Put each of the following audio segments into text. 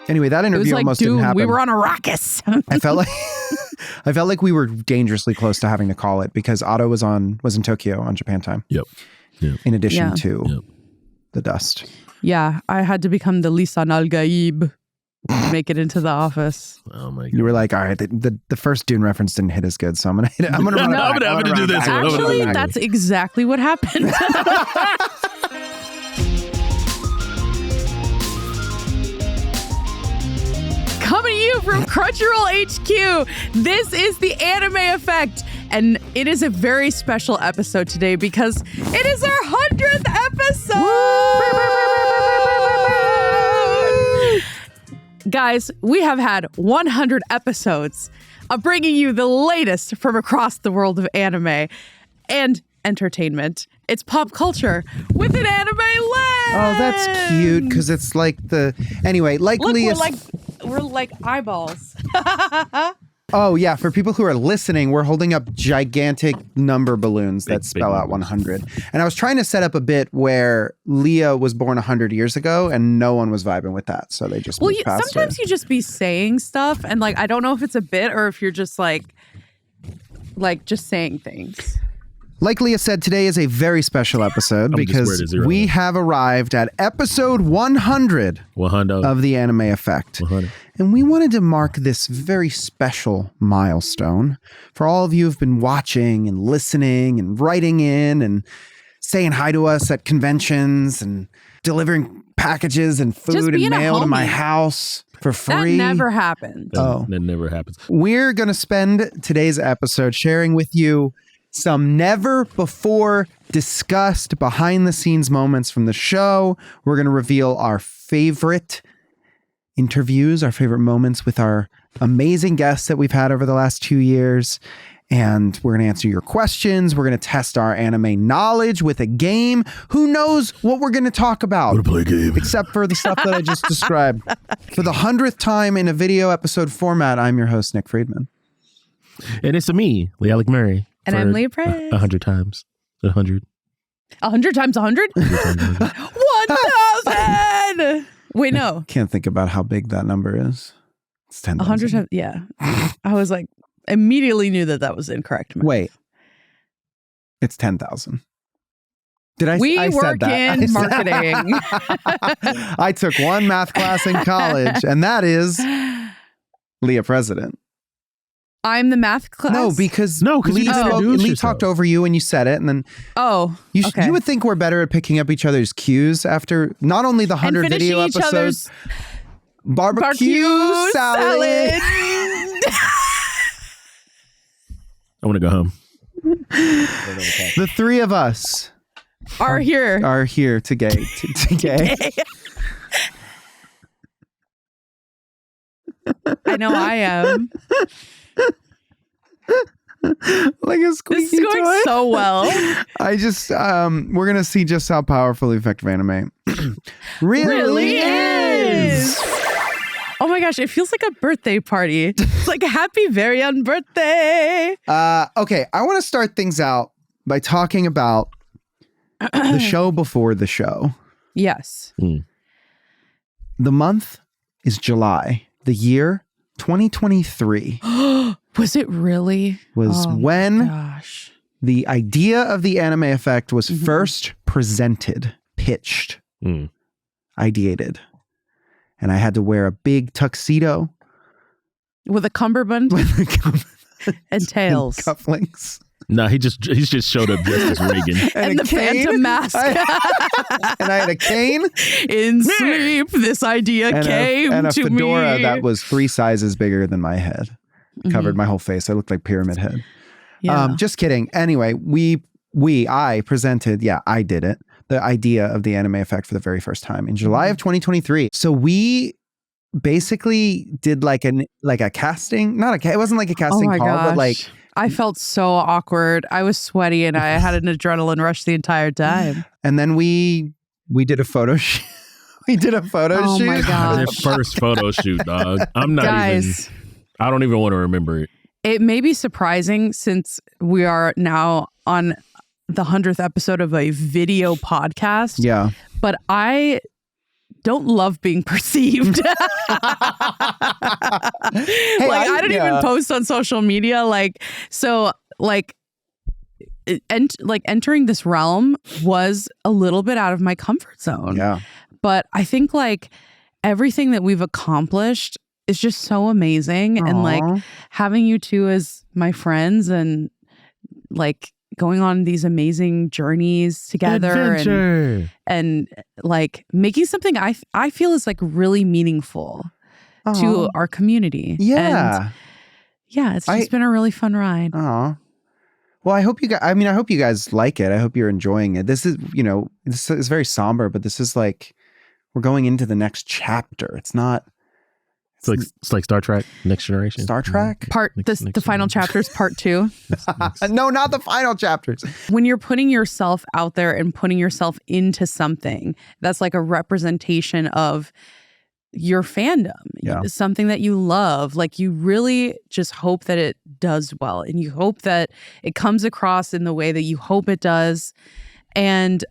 Anyway, that interview almost didn't happen. We were on Arrakis. I felt like we were dangerously close to having to call it because Otto was in Tokyo on Japan time. Yep. In addition to the dust. Yeah, I had to become the Lisan al-Gaib to make it into the office. Oh my God. You were like, all right, the first Dune reference didn't hit as good, so I'm gonna hit it. I'm gonna do this. Actually, that's exactly what happened. Coming to you from Crunchyroll HQ, this is the Anime Effect, and it is a very special episode today because it is our 100th episode! Guys, we have had 100 episodes of bringing you the latest from across the world of anime and entertainment. It's pop culture with an anime lens. Oh, that's cute because it's like the Look, Leah, we're like eyeballs. Oh yeah, for people who are listening, we're holding up gigantic number balloons that spell out 100. And I was trying to set up a bit where Leah was born 100 years ago and no one was vibing with that, so they just moved past sometimes it. you just be saying stuff and like I don't know if it's a bit or if you're just like just saying things. Like Leah said, today is a very special episode because we have arrived at episode 100 of the Anime Effect. 100. And we wanted to mark this very special milestone for all of you who've been watching and listening and writing in and saying hi to us at conventions and delivering packages and food and mail to my house for free. That never happens. That never happens. We're going to spend today's episode sharing with you some never before discussed behind the scenes moments from the show. We're going to reveal our favorite interviews, our favorite moments with our amazing guests that we've had over the last 2 years. And we're going to answer your questions. We're going to test our anime knowledge with a game. Who knows what we're going to talk about? We're going to play a game. Except for the stuff that I just described. For the 100th time in a video episode format, I'm your host, Nick Friedman. And it's me, LeAlec Murray. And I'm Leah President. 100 times. 100. 100 times 100? 1,000! Wait, no. Can't think about how big that number is. It's 10,000. 100 times, yeah. I was like, immediately knew that was incorrect. Wait. It's 10,000. Did I We work in marketing. I took one math class in college, and that is Leah President. I'm the math class? No, because Lee talked over you and you said it, and then you would think we're better at picking up each other's cues after not only the 100 video episodes, barbecue salad. I want to go home. The three of us are here to gay. I know I am. Like a squeaky This is going toy. so well. I just we're gonna see just how powerfully effective anime really is. Oh my gosh, it feels like a birthday party. It's like a happy very own birthday. Okay, I want to start things out by talking about the show before the show. Yes. The month is July. The year 2023. Was it really? Was when the idea of the Anime Effect was first presented, pitched, ideated. And I had to wear a big tuxedo. With a cummerbund? And tails. And cufflinks. No, he just showed up just as Reagan. and the Phantom mask. And I had a cane. In sleep, this idea came to me. And a fedora that was 3 sizes bigger than my head. Covered my whole face. I looked like Pyramid Head. Yeah. Just kidding. Anyway, I presented, I did it, the idea of the Anime Effect for the very first time in July of 2023. So we basically did like a casting, it wasn't like a casting call, but like I felt so awkward. I was sweaty and I had an adrenaline rush the entire time. And then we did a photo shoot. We did a photo shoot. Oh my God. Their first photo shoot, dog. I'm not Guys, I don't even want to remember it. It may be surprising since we are now on the 100th episode of a video podcast. Yeah. But I don't love being perceived. I don't even post on social media. Entering this realm was a little bit out of my comfort zone. Yeah. But I think like everything that we've accomplished is just so amazing. Aww. And like having you two as my friends and like going on these amazing journeys together and like making something I feel is like really meaningful to our community. Yeah. And yeah, it's just been a really fun ride. Well, I hope you guys, I hope you guys like it. I hope you're enjoying it. This is, this is very somber, but this is like, we're going into the next chapter. It's not. It's like Star Trek, Next Generation. Star Trek? The final chapters, part 2. No, not the final chapters. When you're putting yourself out there and putting yourself into something, that's like a representation of your fandom, something that you love. Like you really just hope that it does well, and you hope that it comes across in the way that you hope it does. And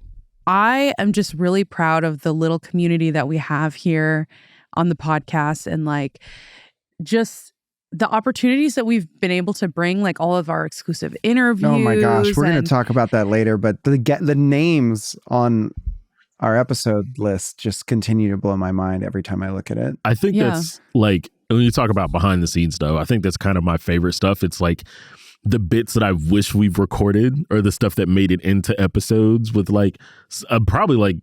I am just really proud of the little community that we have here on the podcast, and like just the opportunities that we've been able to bring, like all of our exclusive interviews. Oh my gosh, we're going to talk about that later, but the names on our episode list just continue to blow my mind every time I look at it. I think that's like, when you talk about behind the scenes stuff, I think that's kind of my favorite stuff. It's like the bits that I wish we've recorded, or the stuff that made it into episodes with like probably like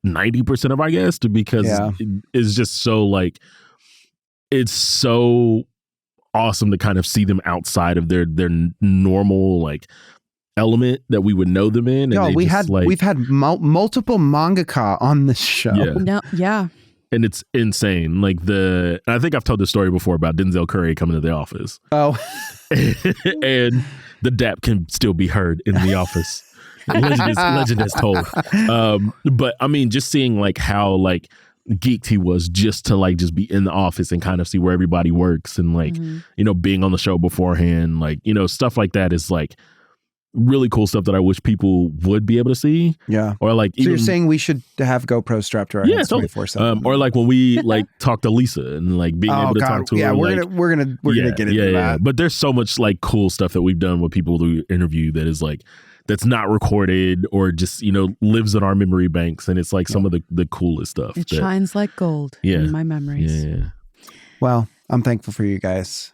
90% of our guests, because it's just so like, it's so awesome to kind of see them outside of their normal like element that we would know them in. And we've had multiple mangaka on this show. And it's insane. Like I think I've told this story before about Denzel Curry coming to the office. Oh. And the dap can still be heard in the office. Legend is told. But I mean, just seeing like how like geeked he was just to like just be in the office and kind of see where everybody works, and like, being on the show beforehand, like, stuff like that is like really cool stuff that I wish people would be able to see. Yeah. Or like, so you're saying we should have GoPro strapped to our heads 24/7. Or like when we like talk to Lisa and like being able to talk to her. Yeah, we're gonna get into that. But there's so much like cool stuff that we've done with people who interview that is like, that's not recorded or just, lives in our memory banks. And it's like some of the coolest stuff. It shines like gold in my memories. Yeah. Well, I'm thankful for you guys.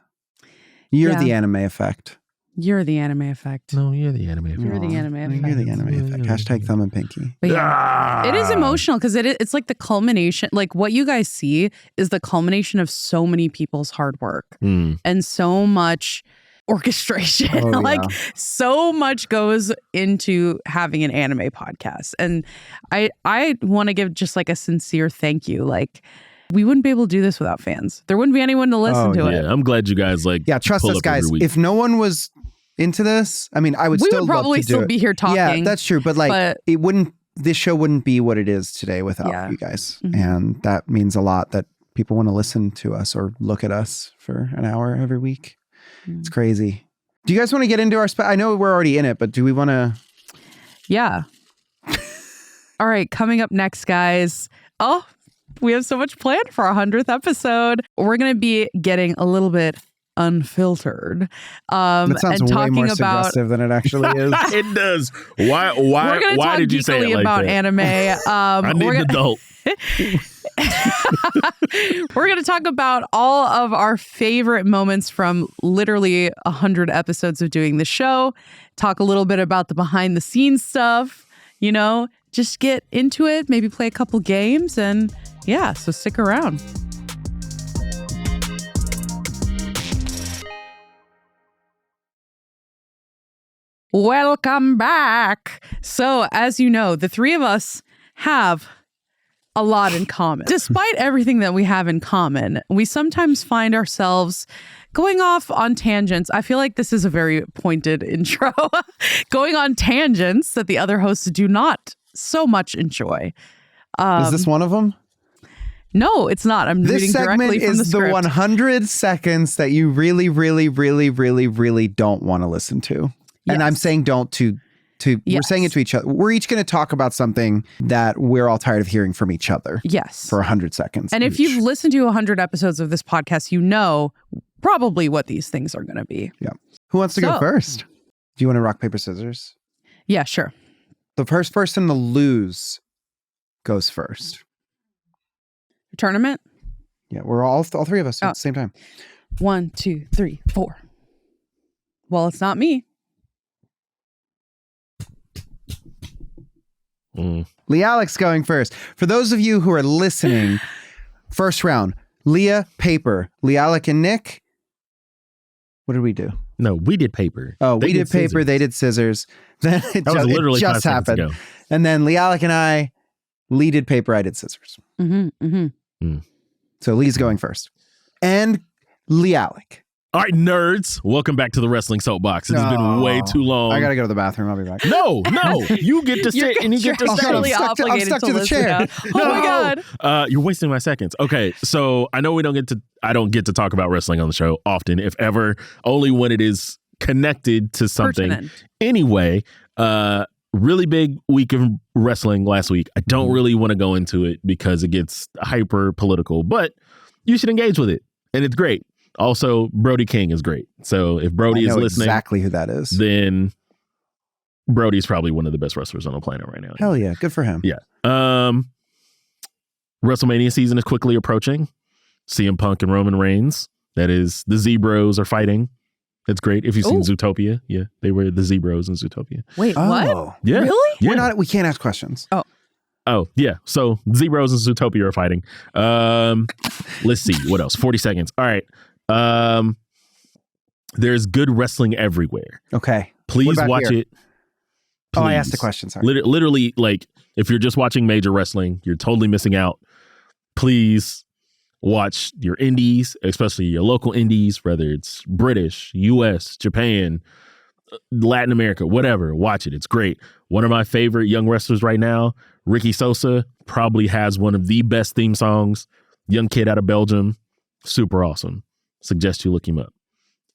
You're the anime effect. You're the anime effect. No, you're the anime effect. You're the anime effect. You're the anime effect. Hashtag thumb and pinky. But it is emotional because it's like the culmination. Like what you guys see is the culmination of so many people's hard work and so much orchestration. So much goes into having an anime podcast. And I want to give just like a sincere thank you. Like, we wouldn't be able to do this without fans. There wouldn't be anyone to listen to it. I'm glad you guys trust us, guys. If no one was into this, I mean, we would probably still be here talking. Yeah, that's true. But this show wouldn't be what it is today without you guys. Mm-hmm. And that means a lot that people want to listen to us or look at us for an hour every week. It's crazy. Do you guys want to get into our I know we're already in it, but do we want to? Yeah. All right. Coming up next, guys. Oh, we have so much planned for our 100th episode. We're going to be getting a little bit unfiltered. That sounds and way talking more about suggestive than it actually is. It does. Why did you say it like about that? Anime. I need an adult. We're going to talk about all of our favorite moments from literally 100 episodes of doing the show. Talk a little bit about the behind the scenes stuff, just get into it, maybe play a couple games, and so stick around. Welcome back. So, as you know, the three of us have a lot in common. Despite everything that we have in common, we sometimes find ourselves going off on tangents. I feel like this is a very pointed intro. Going on tangents that the other hosts do not so much enjoy. Is this one of them? No, it's not. I'm reading directly from the script. This segment is the 100 seconds that you really, really, really, really, really don't want to listen to. Yes. And I'm saying don't to We're saying it to each other. We're each going to talk about something that we're all tired of hearing from each other. Yes. For 100 seconds. And if you've listened to 100 episodes of this podcast, you know probably what these things are going to be. Yeah. Who wants to go first? Do you want to rock, paper, scissors? Yeah, sure. The first person to lose goes first. Tournament? Yeah, we're all three of us at the same time. 1, 2, 3, 4. Well, it's not me. LeAlec's going first. For those of you who are listening, first round, Leah, paper, LeAlec and Nick. What did we do? No, we did paper. Oh, we did paper. Scissors. They did scissors. Then it just happened. Ago. And then LeAlec and Lee did paper. I did scissors. So Lee's going first. And LeAlec. All right, nerds. Welcome back to the Wrestling Soapbox. It has been way too long. I got to go to the bathroom. I'll be back. No. You get to sit and you get to stand. I'm stuck to the chair. Oh my God. You're wasting my seconds. Okay, so I know I don't get to talk about wrestling on the show often, if ever, only when it is connected to something. Pertinent. Anyway, really big week of wrestling last week. I don't really want to go into it because it gets hyper political, but you should engage with it. And it's great. Also, Brody King is great. So if Brody is listening, exactly who that is, then Brody's probably one of the best wrestlers on the planet right now. Hell yeah. Good for him. Yeah. WrestleMania season is quickly approaching. CM Punk and Roman Reigns. That is, the Zebros are fighting. That's great. If you've seen Zootopia. Yeah. They were the Zebros in Zootopia. Wait, what? Yeah. Really? Yeah. We can't ask questions. Oh, yeah. So Zebros and Zootopia are fighting. Let's see. What else? 40 seconds. All right. There's good wrestling everywhere. Okay. Please watch it. Please. I asked a question. Sorry. Literally, like, if you're just watching major wrestling, you're totally missing out. Please watch your indies, especially your local indies, whether it's British, US, Japan, Latin America, whatever. Watch it. It's great. One of my favorite young wrestlers right now, Ricky Sosa, probably has one of the best theme songs. Young kid out of Belgium. Super awesome. Suggest you look him up.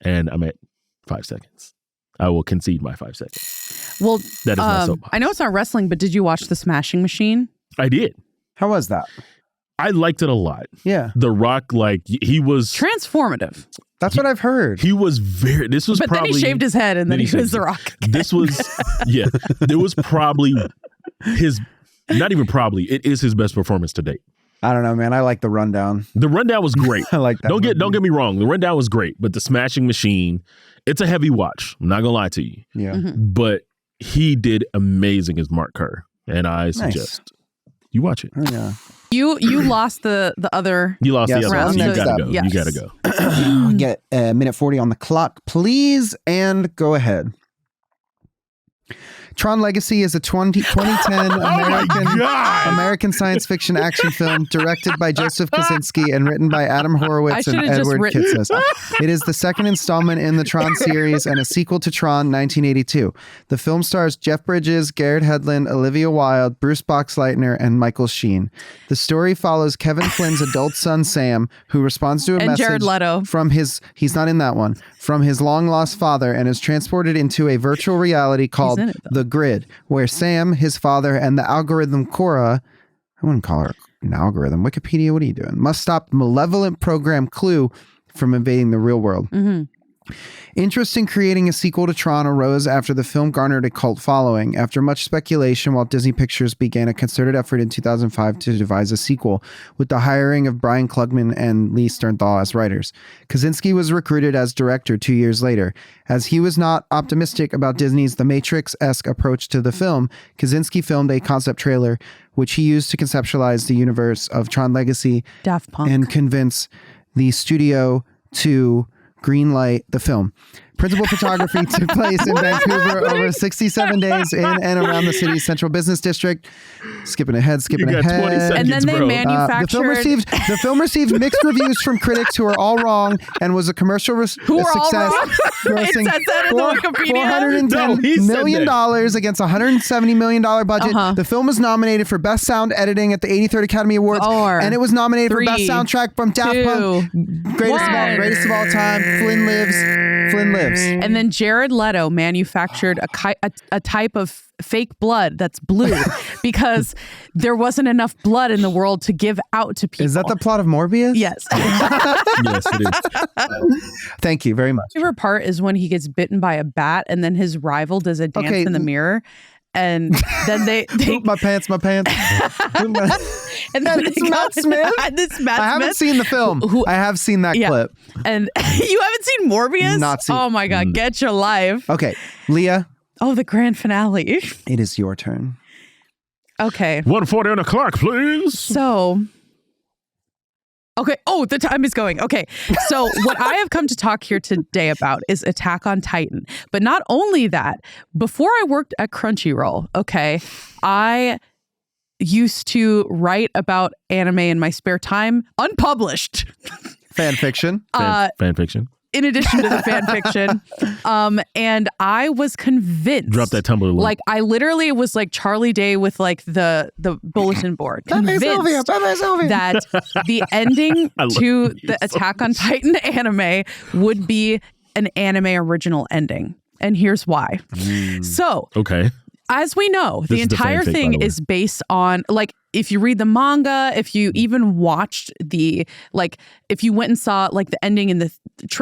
And I'm at 5 seconds. I will concede my 5 seconds. Well, that is my soapbox. I know it's not wrestling, but did you watch The Smashing Machine? I did. How was that? I liked it a lot. Yeah. The Rock, like, he was transformative. That's what I've heard. He was then he shaved his head and then he was The Rock. This was, it was probably it is his best performance to date. I don't know, man. I like The Rundown. The Rundown was great. I like that. Don't get me wrong. The Rundown was great, but The Smashing Machine, it's a heavy watch. I'm not gonna lie to you. Yeah. But he did amazing as Mark Kerr, and I suggest you watch it. Oh, yeah. You lost the other. You lost the other round. So you gotta go. Yes. You gotta go. Get a minute 40 on the clock, please, and go ahead. Tron Legacy is a 2010 American science fiction action film directed by Joseph Kosinski and written by Adam Horowitz and Edward Kitsis. It is the second installment in the Tron series and a sequel to Tron 1982. The film stars Jeff Bridges, Garrett Hedlund, Olivia Wilde, Bruce Boxleitner, and Michael Sheen. The story follows Kevin Flynn's adult son Sam, who responds to a message Jared Leto. from he's not in that one, from his long-lost father and is transported into a virtual reality called The Grid, where Sam, his father, and the algorithm Cora, I wouldn't call her an algorithm, Wikipedia, what are you doing? Must stop malevolent program Clue from invading the real world. Interest in creating a sequel to Tron arose after the film garnered a cult following. After much speculation, Walt Disney Pictures began a concerted effort in 2005 to devise a sequel, with the hiring of Brian Klugman and Lee Sternthal as writers. Kosinski was recruited as director 2 years later. As he was not optimistic about Disney's The Matrix-esque approach to the film, Kosinski filmed a concept trailer, which he used to conceptualize the universe of Tron Legacy Daft Punk. And convince the studio to greenlight the film. Principal photography took place in Vancouver over 67 days in and around the city's central business district. Skipping ahead. 20 seconds, and then they manufactured... the film received mixed reviews from critics who are all wrong and was a commercial success. Grossing $410 million against a $170 million budget. The film was nominated for Best Sound Editing at the 83rd Academy Awards. And it was nominated for Best Soundtrack from Daft Punk. Greatest of all time. Flynn Lives. Flynn lives. And then Jared Leto manufactured a type of fake blood that's blue because there wasn't enough blood in the world to give out to people. Is that the plot of Morbius? Yes. Yes, it is. Thank you very much. My favorite part is when he gets bitten by a bat and then his rival does a dance in the mirror. And then they my pants. and then it's Matt Smith. I haven't seen the film. I have seen that clip. And you haven't seen Morbius? Not seen. Oh my God, get your life. Okay, Leah. Oh, the grand finale. It is your turn. Okay. 1:40 on the clock, please. So. Okay. Oh, the time is going. Okay. So what I have come to talk here today about is Attack on Titan. But not only that, before I worked at Crunchyroll, okay, I used to write about anime in my spare time, unpublished. Fan fiction. Fan fiction. In addition to the fan fiction. And I was convinced. Drop that Tumblr link. Like, I literally was like Charlie Day with like the bulletin board. Convinced that the ending to the Attack on Titan anime would be an anime original ending. And here's why. So, okay. As we know, the entire thing is based on, like, if you read the manga, if you even watched if you went and saw like the ending in the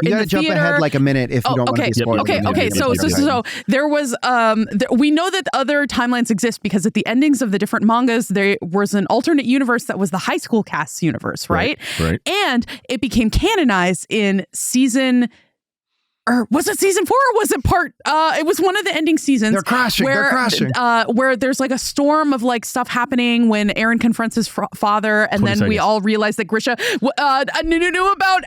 you gotta jump ahead like a minute if you don't want to be spoiled. Okay. So there was we know that other timelines exist because at the endings of the different mangas there was an alternate universe that was the high school cast's universe, right? Right. And it became canonized in season. Or was it season 4 or was it part? It was one of the ending seasons. They're crashing. Where there's like a storm of like stuff happening when Eren confronts his father, and then we all realize that Grisha knew about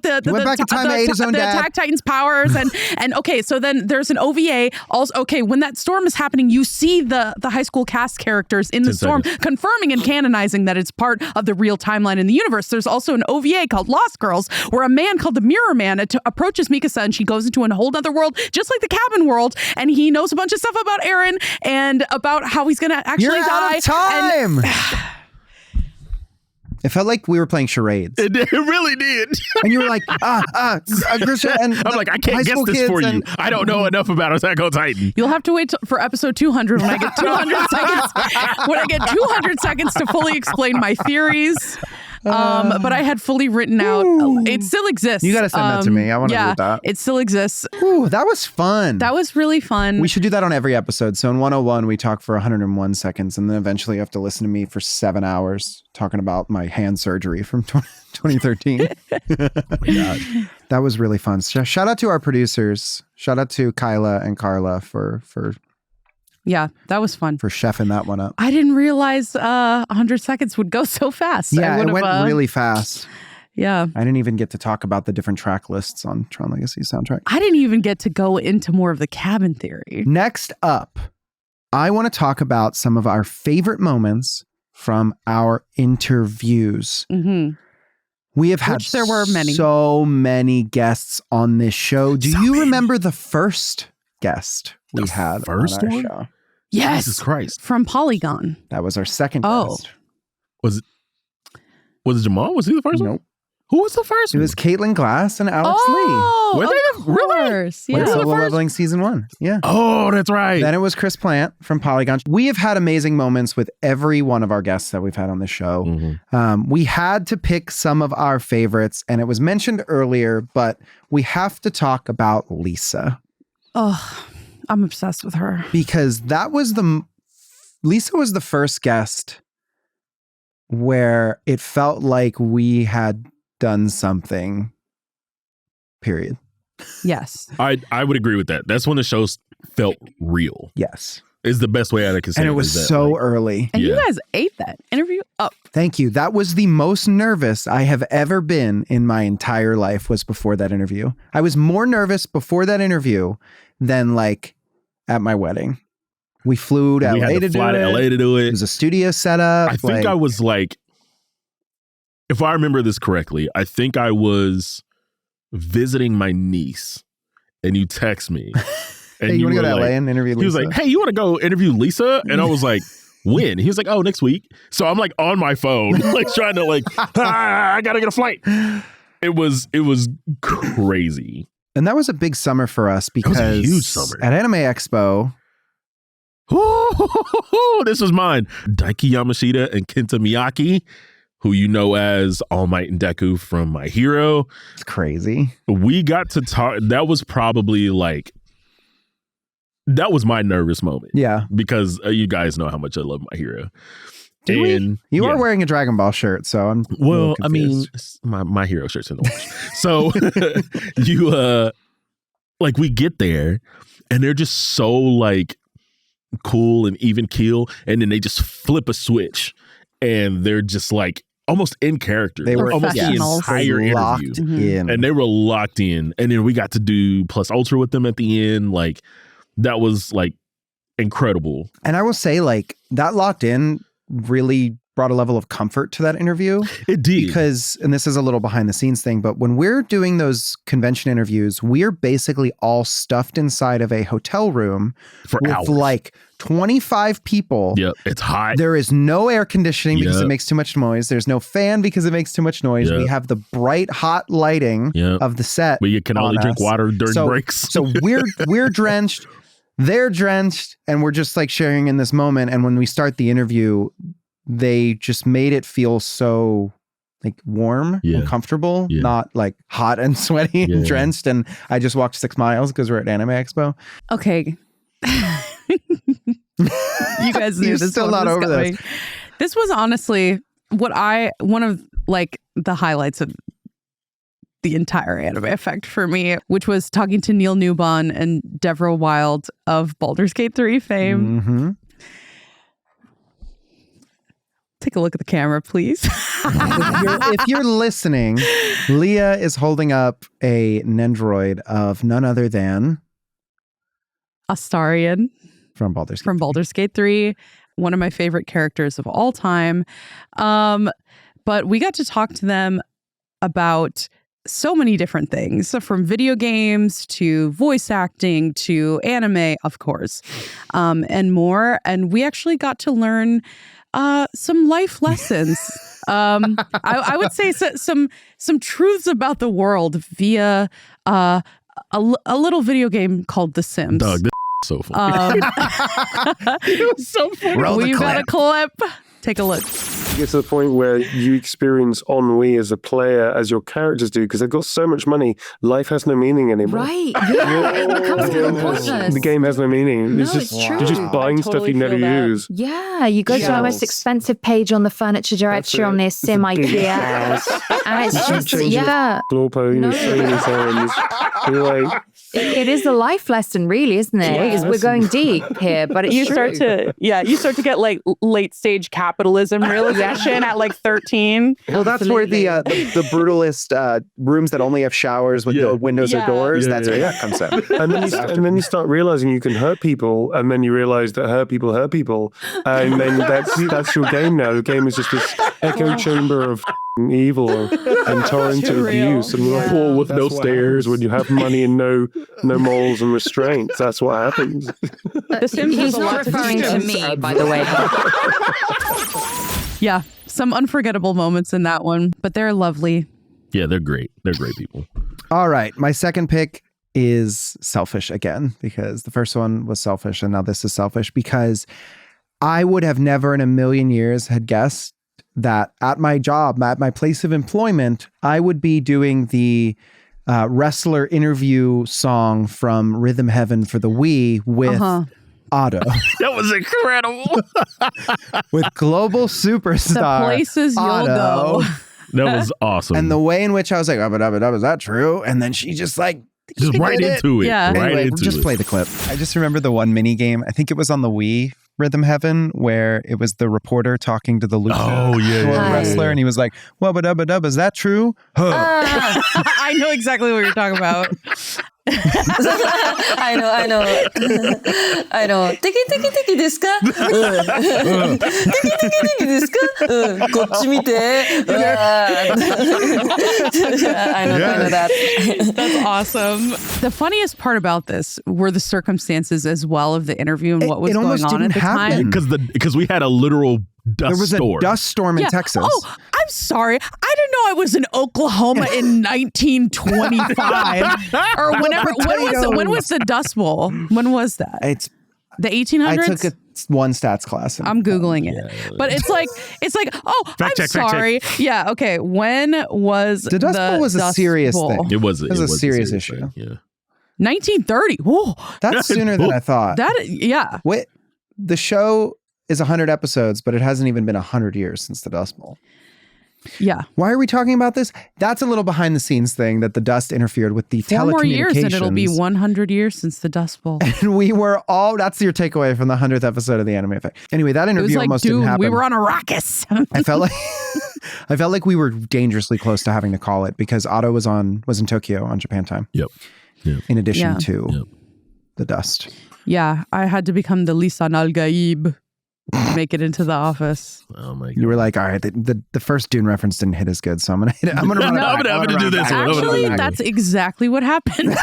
the went back in time to aid his own dad. Attack Titan's powers, and okay, so then there's an OVA. Also, okay, when that storm is happening, you see the high school cast characters in the storm, confirming and canonizing that it's part of the real timeline in the universe. There's also an OVA called Lost Girls, where a man called the Mirror Man approaches Mikasa and she goes into a whole other world, just like the cabin world, and he knows a bunch of stuff about Eren and about how he's gonna actually die. Out of time. It felt like we were playing charades. It really did. And you were like, Grisha, and I'm like, I can't guess this for you. I don't know enough about Attack on Titan. You'll have to wait for episode 200 when I get 200 seconds. When I get 200 seconds to fully explain my theories. But I had fully written out. It still exists. You got to send that to me. I want to read that. It still exists. Ooh, that was fun. That was really fun. We should do that on every episode. So in 101, we talk for 101 seconds, and then eventually you have to listen to me for 7 hours talking about my hand surgery from 2013. Oh my God. That was really fun. Shout out to our producers. Shout out to Kyla and Carla for yeah, that was fun. For chefing that one up. I didn't realize 100 seconds would go so fast. Yeah, it went really fast. Yeah. I didn't even get to talk about the different track lists on Tron Legacy soundtrack. I didn't even get to go into more of the cabin theory. Next up, I want to talk about some of our favorite moments from our interviews. Mm-hmm. We have had so many guests on this show. Do you remember the first guest we had on our show? Yes. Jesus Christ. From Polygon. That was our second guest. Was it Jamal? Was he the first one? Nope. Who was the first one? It was Caitlin Glass and Alex Lee. Were they really? Yeah. Solo Leveling season 1. Yeah. Oh, that's right. Then it was Chris Plant from Polygon. We have had amazing moments with every one of our guests that we've had on the show. Mm-hmm. We had to pick some of our favorites, and it was mentioned earlier, but we have to talk about Lisa. Oh, I'm obsessed with her. Because Lisa was the first guest where it felt like we had done something, period. Yes. I would agree with that. That's when the show felt real. Yes. Is the best way I could say it. And it was so early. And you guys ate that interview up. Thank you. That was the most nervous I have ever been in my entire life, was before that interview. I was more nervous before that interview than like at my wedding. We flew to LA to do it. It was a studio setup. I think I was like, if I remember this correctly, I think I was visiting my niece and you text me. And hey, you want to go to LA and interview Lisa? He was like, hey, you want to go interview Lisa? And I was like, when? He was like, oh, next week. So I'm like on my phone, like trying to like, I got to get a flight. It was crazy. And that was a big summer for us because it was a huge summer. At Anime Expo. This was mine. Daiki Yamashita and Kenta Miyake, who you know as All Might and Deku from My Hero. It's crazy. We got to talk. That was probably like, that was my nervous moment. Yeah. Because you guys know how much I love My Hero. You are wearing a Dragon Ball shirt, so I'm I mean, my Hero shirt's in the wash. So you like we get there and they're just so like cool and even keel, and then they just flip a switch and they're just like almost in character. They were almost the entire interview. And they were locked in. And then we got to do Plus Ultra with them at the end. Like that was like incredible. And I will say, like, that locked in really brought a level of comfort to that interview. It did. Because, and this is a little behind the scenes thing, but when we're doing those convention interviews, we're basically all stuffed inside of a hotel room with hours. Like 25 people. Yeah, it's hot. There is no air conditioning because it makes too much noise. There's no fan because it makes too much noise. We have the bright, hot lighting of the set. But you can only drink water during breaks. So we're drenched, they're drenched, and we're just like sharing in this moment. And when we start the interview, they just made it feel so like warm and comfortable, not like hot and sweaty and drenched. And I just walked 6 miles because we're at Anime Expo. Okay. You guys knew this still not over this. This was honestly one of like the highlights of the entire Anime Effect for me, which was talking to Neil Newbon and Deborah Wild of Baldur's Gate 3 fame. Mm-hmm. Take a look at the camera, please. If you're listening, Leah is holding up a Nendroid of none other than Astarion from Baldur's Gate 3, one of my favorite characters of all time. But we got to talk to them about so many different things, so from video games to voice acting to anime, of course, and more. And we actually got to learn some life lessons. I would say some truths about the world via a little video game called The Sims. Doug, this is so funny. It was so funny. We've got a clip. Take a look. You get to the point where you experience ennui as a player, as your characters do, because they've got so much money. Life has no meaning anymore. Right. Yeah. It becomes pointless. The game has no meaning. It's just true. You're just buying stuff you never use. Yeah. You go to the most expensive page on the furniture directory on this Sim IKEA. And it's just, floor pony, you're like, it is a life lesson, really, isn't it? Because we're going deep here, but it's start to get like late stage capitalism realization at like 13. Well, that's where the brutalist rooms that only have showers with no windows or doors. That's where that comes in. And then you start realizing you can hurt people, and then you realize that hurt people, and then that's your game now. The game is just this echo chamber of evil and torrent of abuse and pool with no stairs when you have money and no morals and restraints. That's what happens. The Sims He's not referring to me, by the way. Yeah, some unforgettable moments in that one, but they're lovely. Yeah, they're great. They're great people. All right, my second pick is selfish again, because the first one was selfish and now this is selfish, because I would have never in a million years had guessed that at my job, at my place of employment, I would be doing the wrestler interview song from Rhythm Heaven for the Wii with Otto. That was incredible. With global superstar The places you'll Otto. go. That was awesome. And the way in which I was like, is that true? And then she just like, just right into it. Yeah. Right anyway, into just it. play the clip. I just remember the one mini game. I think it was on the Wii, Rhythm Heaven, where it was the reporter talking to the lucha wrestler, and he was like, "Wubba dubba dub, is that true?" I know exactly what you're talking about. I know. Tiki tiki tiki desu ka? Tiki tiki tiki desu ka? Kochi mite. I know that. That's awesome. The funniest part about this were the circumstances as well of the interview and what was going on at the time. Because we had a literal dust storm. There was a dust storm in Texas. Oh, I'm sorry. I didn't know I was in Oklahoma in 1925 or whenever. When was the Dust Bowl? When was that? It's the 1800s. I took one stats class. I'm Googling it, but it's like, oh, fact I'm check. sorry. Yeah, okay. When was the Dust Bowl was a serious thing? It was a serious issue. Thing, yeah. 1930. Whoa, that's sooner than I thought. Yeah. Wait, the show is 100 episodes, but it hasn't even been 100 years since the Dust Bowl. Yeah. Why are we talking about this? That's a little behind the scenes thing that the dust interfered with the 4 telecommunications. more years and it'll be 100 years since the Dust Bowl. And we were all, that's your takeaway from the 100th episode of the Anime Effect. Anyway, that interview almost didn't happen. We were on Arrakis. I felt like we were dangerously close to having to call it because Otto was in Tokyo on Japan time. Yep. In addition to the dust. Yeah. I had to become the Lisan al-Gaib. Make it into the office. Oh my God. You were like, all right, the first Dune reference didn't hit as good, so I'm gonna hit it. I'm gonna do this. Actually, that's exactly what happened.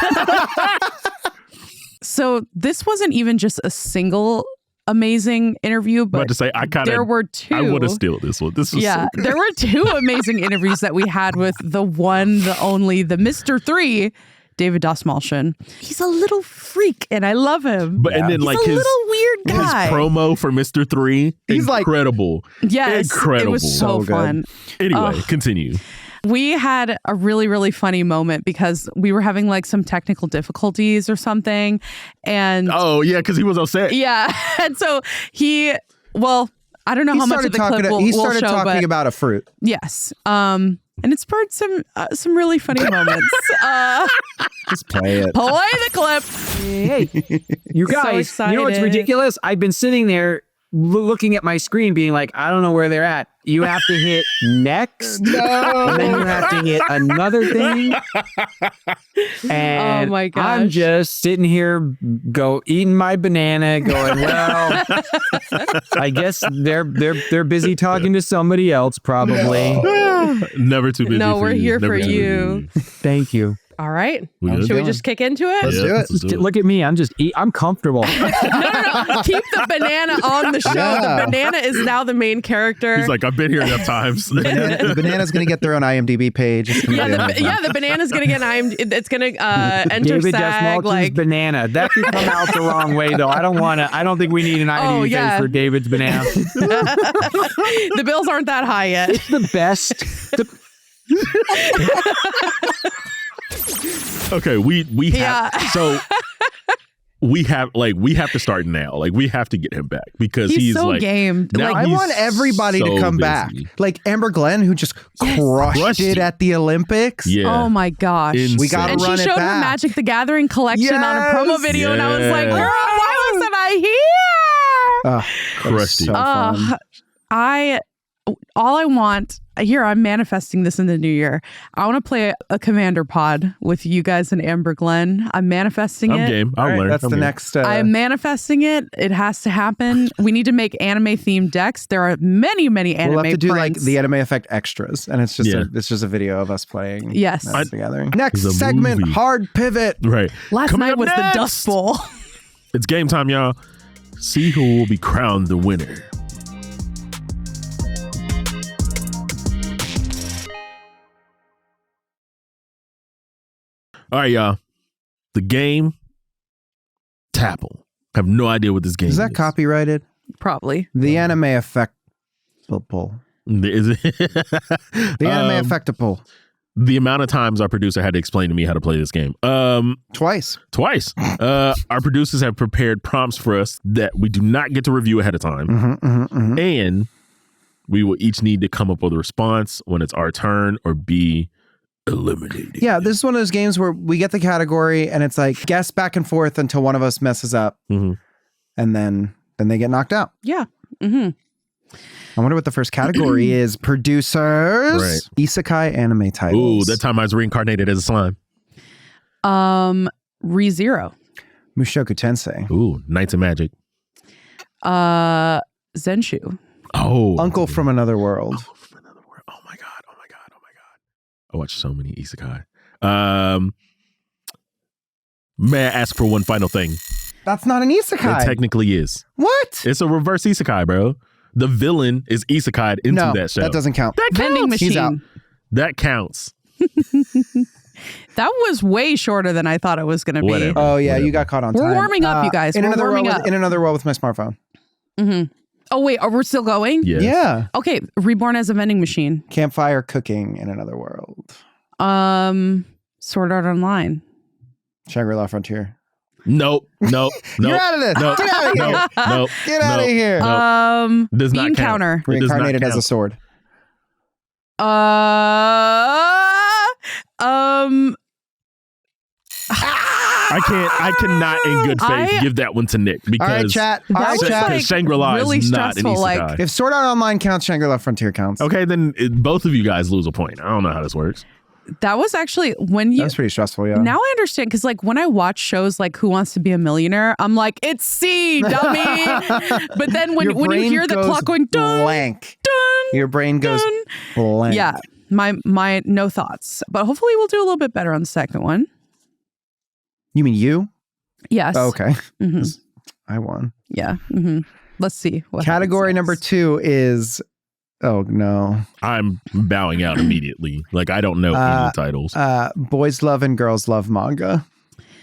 So this wasn't even just a single amazing interview, but to say, there were two. I would have steal this one. This was there were two amazing interviews that we had with the one, the only, the Mr. 3, David Dastmalchian. He's a little freak and I love him. But and then he's like a little weird guy. His promo for Mr. 3, he's incredible. Yes, incredible. It was so fun. Anyway, continue. We had a really, really funny moment because we were having like some technical difficulties or something. And because he was upset. Yeah. And so I don't know how much of the clip he started talking about a fruit. Yes. And it spurred some really funny moments. Just play it. Play the clip. Hey, you guys, so you know what's ridiculous? I've been sitting there looking at my screen being like, I don't know where they're at. You have to hit next. No. And then you have to hit another thing. And oh my gosh. I'm just sitting here eating my banana going, well, I guess they're busy talking to somebody else probably. Never too busy. No, we're here for you. Thank you. All right. Should we just kick into it? Let's do it. Look at me. I'm comfortable. No. Keep the banana on the show. Yeah. The banana is now the main character. He's like, I've been here enough times. The banana's going to get their own IMDb page. The banana's going to get it's going to enter David SAG. Like banana. That could come out the wrong way, though. I don't think we need an IMDb page for David's banana. The bills aren't that high yet. It's the best. Okay, we have so we have to start now. Like we have to get him back because he's so like game. Now I want everybody to come back. Like Amber Glenn, who just crushed it at the Olympics. Yeah. Oh my gosh. Insane. We got to run it back. And she showed her Magic the Gathering collection on a promo video, and I was like, girl, why wasn't I here? Crushed it. So fun. All I want here, I'm manifesting this in the new year. I want to play a Commander pod with you guys and Amber Glenn. I'm manifesting it. I'm game. I'll learn. That's the next. I'm manifesting it. It has to happen. We need to make anime themed decks. There are many anime. We'll have to do prints. like the Anime Effect extras, and it's just a video of us playing. Yes. Magic the Gathering. Next segment, movie. Hard Pivot. Right. Last night was the Dust Bowl. It's game time, y'all. See who will be crowned the winner. All right, y'all. The game, Tapple. I have no idea what this game is. Is that copyrighted? Probably. The Anime Effect pull. Is it? The Anime Effectable. The amount of times our producer had to explain to me how to play this game. Twice. Our producers have prepared prompts for us that we do not get to review ahead of time. And we will each need to come up with a response when it's our turn or be eliminated. Yeah, this is one of those games where we get the category and it's like guess back and forth until one of us messes up, and then they get knocked out. Yeah. I wonder what the first category is. Producers. Right. Isekai anime titles. Ooh, that time I was reincarnated as a slime. ReZero. Mushoku Tensei. Ooh, Knights of Magic. Zenshu. Oh, Uncle from Another World. Oh my god. I watched so many isekai. May I ask for one final thing? That's not an isekai. It technically is. What? It's a reverse isekai, bro. The villain is isekai'd into that show. That doesn't count. Vending machine. He's out. That counts. That was way shorter than I thought it was going to be. Whatever. Oh, yeah. You got caught on time. We're warming up, you guys. In We're another warming world up. in another world with my smartphone. Mm-hmm. Oh, wait. Are we still going? Yes. Yeah. Okay. Reborn as a vending machine. Campfire cooking in another world. Sword Art Online. Shangri-La Frontier. Nope. You're out of this. Nope. Get out of here. Nope. Get out of here. Does not Bean count. counter. It does not Reincarnated as count. a sword. I cannot in good faith give that one to Nick because All right, chat. All right, chat. like, Shangri-La really is not an stressful, isekai. like- If Sword Art Online counts, Shangri-La Frontier counts. Okay, then both of you guys lose a point. I don't know how this works. That was actually when you. That's pretty stressful, yeah. Now I understand because, like, when I watch shows like Who Wants to Be a Millionaire, I'm like, it's C, dummy. But then when you brain hear the goes clock going dun, blank. dun, Your brain goes dun. blank. Yeah, my no thoughts. But hopefully we'll do a little bit better on the second one. You mean you? Yes. Oh, okay. Mhm. I won. Yeah. Mm-hmm. Let's see. What Category happens number next. 2 is... Oh, no. I'm bowing out immediately. Like, I don't know any titles. Boys Love and Girls Love manga.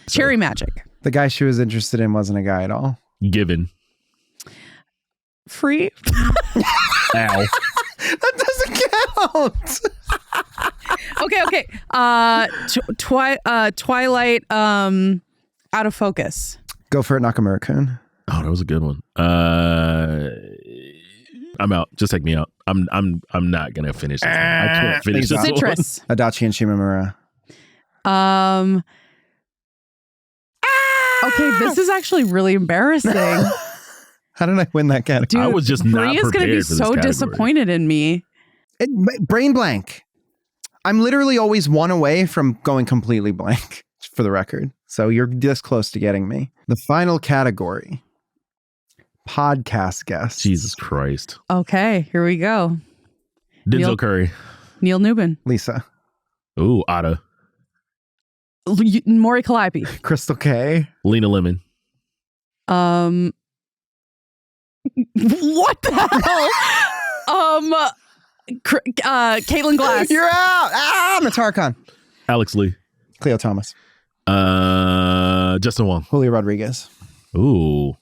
Cherry Magic. The guy she was interested in wasn't a guy at all. Given. Free. Ow. That doesn't count. Okay. Twilight. Out of Focus. Go for it, Nakamura-kun. Oh, that was a good one. I'm out. Just take me out. I'm not gonna finish this one. I can't finish this one. Citrus. Adachi and Shimamura. Okay, this is actually really embarrassing. How did I win that category? Dude, I was just not Bree is going to prepared be for this so category. disappointed in me. Brain blank. I'm literally always one away from going completely blank, for the record. So you're this close to getting me. The final category. Podcast guest. Jesus Christ. Okay, here we go. Denzel Curry. Neil Newbin. Lisa. Ooh, Ada. Maury Calliope. Crystal K. Lena Lemon. What the hell? Caitlin Glass. You're out. Natar Khan. Alex Lee. Cleo Thomas. Justin Wong. Julio Rodriguez. Ooh.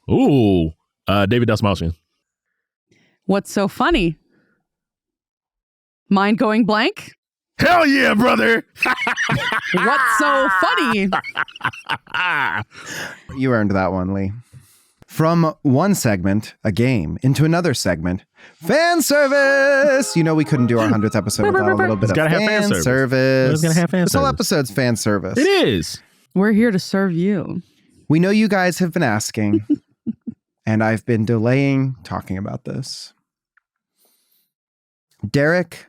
David Dasmalchian. What's so funny? Mind going blank? Hell yeah, brother. What's so funny? You earned that one, Lee. From one segment, a game, into another segment, fan service. You know we couldn't do our 100th episode without a little bit of fan service. It's gotta have fan This whole service. episode's fan service. It is. We're here to serve you. We know you guys have been asking, and I've been delaying talking about this. Derek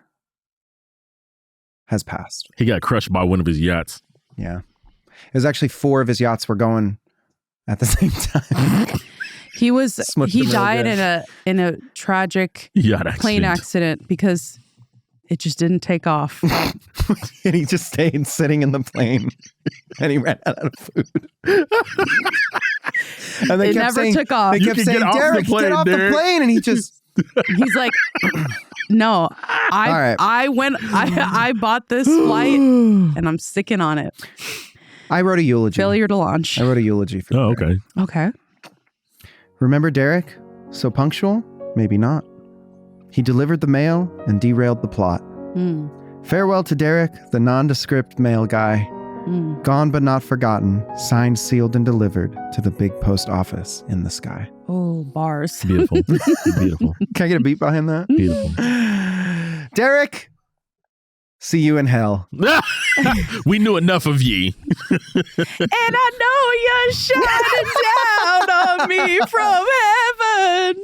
has passed. He got crushed by one of his yachts. Yeah. It was actually 4 of his yachts were going at the same time. He Smushed him real died good. in a tragic Yacht plane accident. accident because it just didn't take off. And he just stayed sitting in the plane and he ran out of food. And they It kept never saying, took off. They You kept can saying, get off the Derek, plane, get off Derek." the plane. And he just, He's like, no, All right. I bought this flight and I'm sticking on it. I wrote a eulogy. Failure to launch. I wrote a eulogy for Oh, Derek. okay. Okay. Remember Derek? So punctual? Maybe not. He delivered the mail and derailed the plot. Mm, Farewell to Derek, the nondescript mail guy. mm. Gone but not forgotten, signed, sealed, and delivered to the big post office in the sky. Oh, bars. Beautiful. Beautiful. Can I get a beat behind that? Beautiful. Derek, see you in hell. We knew enough of ye. And I know you're shining down on me from heaven.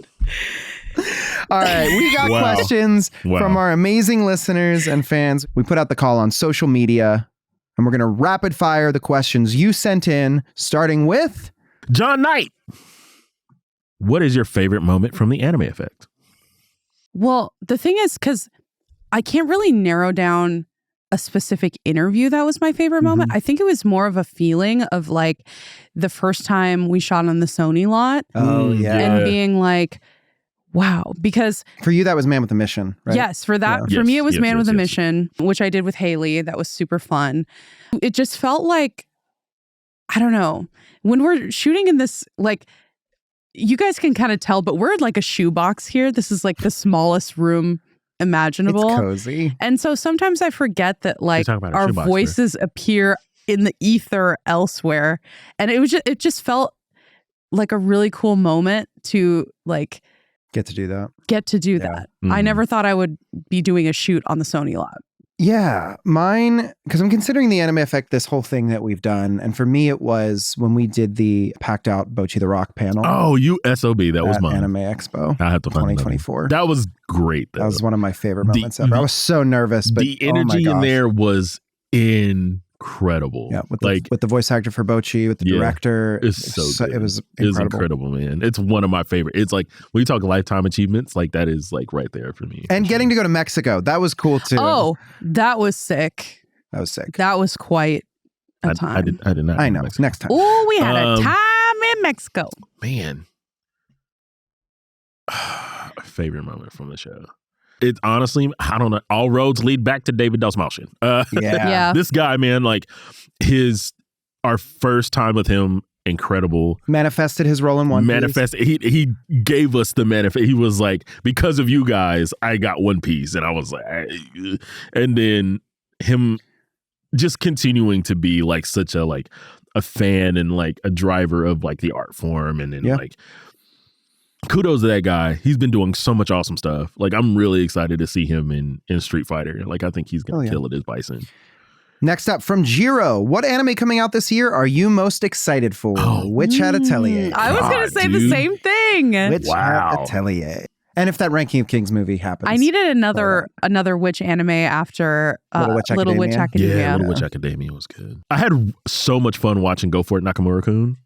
All right, we got Wow. questions Wow. from our amazing listeners and fans. We put out the call on social media, and we're going to rapid fire the questions you sent in, starting with... John Knight. What is your favorite moment from the Anime Effect? Well, the thing is, because I can't really narrow down a specific interview that was my favorite moment. I think it was more of a feeling of like the first time we shot on the Sony lot Oh, yeah. and being like, wow, because for you that was Man with a Mission, right? Yes, for me it was Man with a Mission, which I did with Haley. That was super fun. It just felt like, I don't know, when we're shooting in this, like, you guys can kind of tell, but we're in like a shoebox here. This is like the smallest room imaginable. It's cozy. And so sometimes I forget that like our voices appear in the ether elsewhere. And it just felt like a really cool moment to like get to do that. Mm-hmm. I never thought I would be doing a shoot on the Sony lot. Yeah, mine, because I'm considering the Anime Effect, this whole thing that we've done. And for me, it was when we did the Packed Out Bocchi the Rock panel. Oh, you SOB. That was mine. Anime Expo. I had to find 2024. That was great, though. That was one of my favorite moments ever. I was so nervous, but the energy in there was incredible. Yeah, with the voice actor for Bocchi, with the director. It was incredible. It's incredible, man. It's one of my favorite. It's like, when you talk lifetime achievements, like that is like right there for me. And getting to go to Mexico, that was cool too. Oh, that was sick. That was quite a time. I did not. I know. Next time. Oh, we had a time in Mexico. Man. Favorite moment from the show. It's honestly, I don't know. All roads lead back to David Dastmalchian. Yeah. This guy, man, like our first time with him, incredible. Manifested his role in One Piece. He gave us the manifest. He was like, because of you guys, I got One Piece. And I was like, and then him just continuing to be like such a fan and like a driver of like the art form. And then like, kudos to that guy. He's been doing so much awesome stuff. Like, I'm really excited to see him in Street Fighter. Like, I think he's going to kill it as Bison. Next up from Jiro, what anime coming out this year are you most excited for? Witch Hat Atelier. I was going to say the same thing. Witch Hat Atelier. And if that Ranking of Kings movie happens. I needed another witch anime after Little Witch Academia. Yeah, Little Witch Academia was good. I had so much fun watching Go For It Nakamura-kun.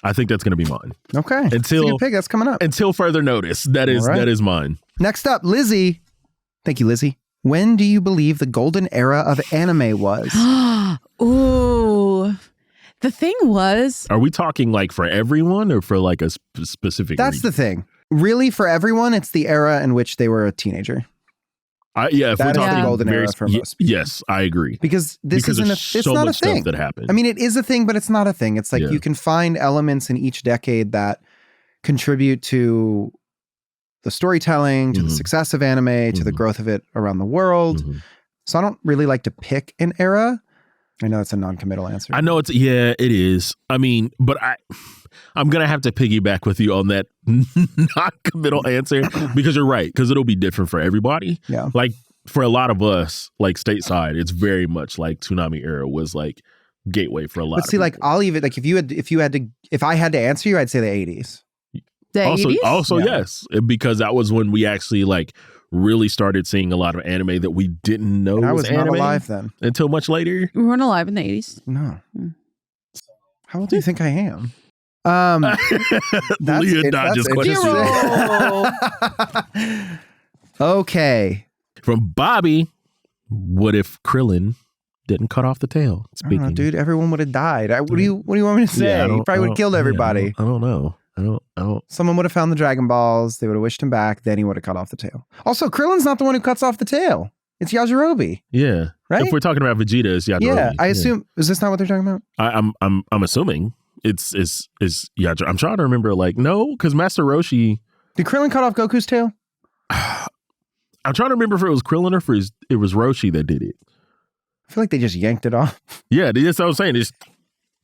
I think that's going to be mine. Okay. That's a good pick. That's coming up. Until further notice. That is mine. Next up, Lizzie. Thank you, Lizzie. When do you believe the golden era of anime was? Ooh. The thing was... Are we talking like for everyone or for like a specific That's region? the thing. Really, for everyone, it's the era in which they were a teenager. If we're talking the golden era for most people. Yes, I agree. Because it's not a thing that happened. I mean, it is a thing, but it's not a thing. It's like you can find elements in each decade that contribute to the storytelling, to the success of anime, to the growth of it around the world. So I don't really like to pick an era. I know it's a non-committal answer. I know it is. I mean, but I'm going to have to piggyback with you on that non-committal answer because you're right, because it'll be different for everybody. Yeah. Like for a lot of us, like stateside, it's very much like Toonami era was like gateway for a lot of people. like I'll even like if I had to answer you, I'd say the 80s. The 80s? Also, yes, because that was when we actually like really started seeing a lot of anime that we didn't know I was anime not alive then until much later. We weren't alive in the 80s. No. How old do you think I am? Leah dodges questions. Okay. From Bobby, what if Krillin didn't cut off the tail? Speaking, I don't know, dude, everyone would have died. What do you want me to say? Yeah, he probably would have killed everybody. I don't know. I don't. Someone would have found the Dragon Balls. They would have wished him back. Then he would have cut off the tail. Also, Krillin's not the one who cuts off the tail. It's Yajirobe. Yeah. Right? If we're talking about Vegeta, it's Yajirobe. Yeah, I assume. Is this not what they're talking about? I'm assuming it's Yajirobe. I'm trying to remember. Like, no, because Master Roshi. Did Krillin cut off Goku's tail? I'm trying to remember if it was Krillin or if it was Roshi that did it. I feel like they just yanked it off. Yeah, that's what I was saying.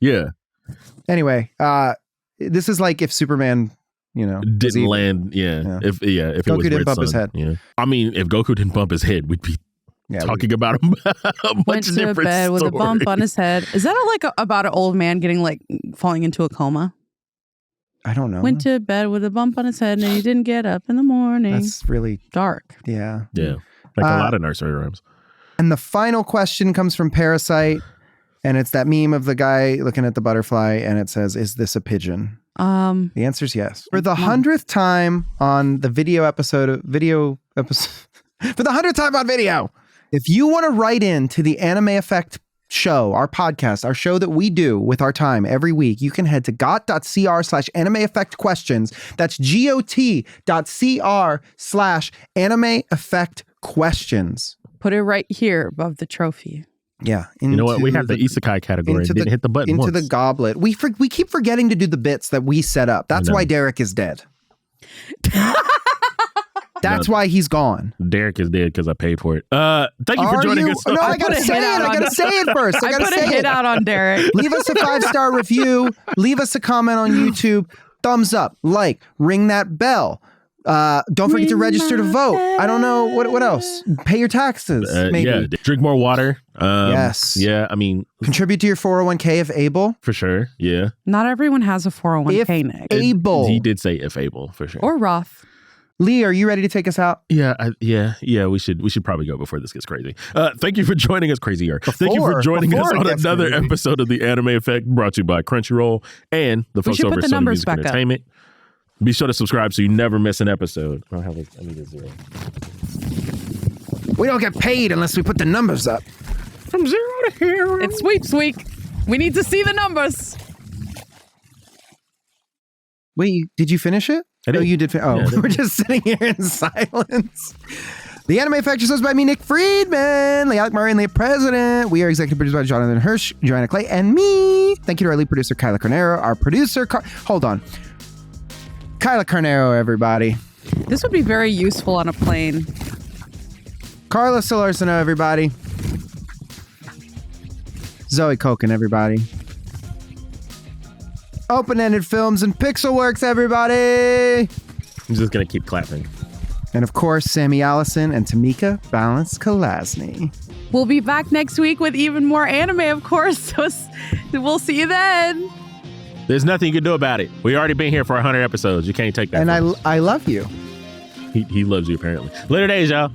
Yeah. Anyway, this is like if Superman, didn't land. Yeah. If Goku it was didn't Red bump his Sun. head. Yeah. I mean, if Goku didn't bump his head, we'd be talking about him. Went to bed with a bump on his head. Is that about an old man getting falling into a coma? I don't know. Went to bed with a bump on his head and he didn't get up in the morning. That's really dark. Yeah. Yeah. Like a lot of nursery rhymes. And the final question comes from Parasite. And it's that meme of the guy looking at the butterfly and it says, "Is this a pigeon?" The answer is yes. For the 100th time on the for the 100th time on video, if you want to write in to the Anime Effect show, our podcast, our show that we do with our time every week, you can head to got.cr/anime effect questions. That's got.cr/anime effect questions. Put it right here above the trophy. Yeah. You know what? We have the isekai category. Didn't hit the button into once. the goblet. We keep forgetting to do the bits that we set up. That's why Derek is dead. That's why he's gone. Derek is dead because I paid for it. Thank you for joining us. No, I gotta say it. I gotta say it first. I put a hit out on Derek. Leave us a 5-star review. Leave us a comment on YouTube. Thumbs up, like, ring that bell. Don't forget to register to vote. I don't know what else. Pay your taxes. Maybe. Yeah, drink more water. Yes. Yeah, I mean, contribute to your 401k if able. For sure. Yeah. Not everyone has a 401k, Nick. Able. He did say if able, for sure. Or Roth. Lee, are you ready to take us out? Yeah. We should probably go before this gets crazy. Thank you for joining us, crazier. Thank you for joining us on another episode of the Anime Effect, brought to you by Crunchyroll and the folks over at Sony Music Entertainment. Be sure to subscribe so you never miss an episode. I need a 0. We don't get paid unless we put the numbers up. From 0 to hero. It's sweeps week. We need to see the numbers. Wait, did you finish it? Oh, you did. We're just sitting here in silence. The Anime Effect is hosted by me, Nick Friedman, LeAlec Murray, and Leah President. We are executive produced by Jonathan Hirsch, Joanna Clay, and me. Thank you to our lead producer, Kyla Carnero, our producer, hold on. Kyla Carnero, everybody. This would be very useful on a plane. Carla Solorzano, everybody. Zoe Koken, everybody. Open-ended Films and Pixelworks, everybody. I'm just going to keep clapping. And of course, Sammy Allison and Tamika Balance-Kalasny. We'll be back next week with even more anime, of course. So we'll see you then. There's nothing you can do about it. We already been here for 100 episodes. You can't take that. And I love you. He loves you, apparently. Later days, y'all.